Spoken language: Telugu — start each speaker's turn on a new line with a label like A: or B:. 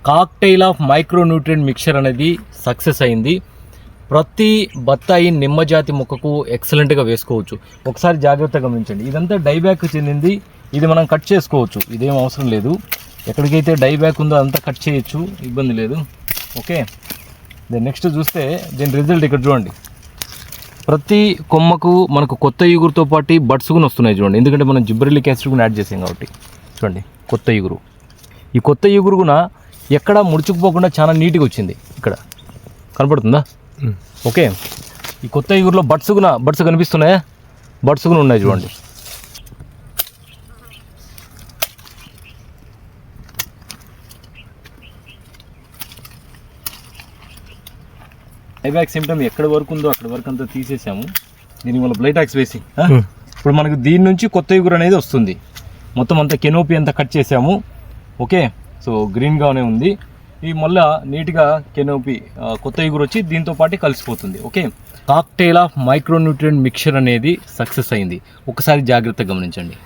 A: కాక్టైల్ ఆఫ్ మైక్రోన్యూట్రియంట్ మిక్చర్ అనేది సక్సెస్ అయింది. ప్రతి బత్తాయి నిమ్మజాతి మొక్కకు ఎక్సలెంట్గా వేసుకోవచ్చు. ఒకసారి జాగ్రత్తగా గమనించండి. ఇదంతా డైబ్యాక్ చెందింది. ఇది మనం కట్ చేసుకోవచ్చు, ఇదేం అవసరం లేదు. ఎక్కడికైతే డైబ్యాక్ ఉందో అంతా కట్ చేయొచ్చు, ఇబ్బంది లేదు. ఓకే, నెక్స్ట్ చూస్తే దీని రిజల్ట్ ఇక్కడ చూడండి. ప్రతి కొమ్మకు మనకు కొత్త ఇగురుతో పాటు బడ్స్ కూడా వస్తున్నాయి చూడండి. ఎందుకంటే మనం జిబ్రెల్లిక్ యాసిడ్ కూడా యాడ్ చేసాం కాబట్టి. చూడండి కొత్త ఇగురు. ఈ కొత్త ఇగురు కూడా ఎక్కడ ముడుచుకుపోకుండా చాలా నీట్గా వచ్చింది. ఇక్కడ కనపడుతుందా? ఓకే, ఈ కొత్త ఇగురులో బడ్స్ కనిపిస్తున్నాయా? బడ్స్ కూడా ఉన్నాయి చూడండి. డైబ్యాక్ సిమ్టమ్ ఎక్కడి వరకు ఉందో అక్కడి వరకు అంతా తీసేసాము. దీని వల్ల బ్లైటాక్స్ వేసి ఇప్పుడు మనకు దీని నుంచి కొత్త ఇగురు అనేది వస్తుంది. మొత్తం అంతా కెనోపీ అంతా కట్ చేసాము. ఓకే, సో గ్రీన్గానే ఉంది. ఈ మళ్ళీ నీట్గా కెనోపీ కొత్త ఇగురు వచ్చి దీంతో పాటు కలిసిపోతుంది. Okay, cocktail of micronutrient mixture అనేది సక్సెస్ అయింది. ఒకసారి జాగ్రత్తగా గమనించండి.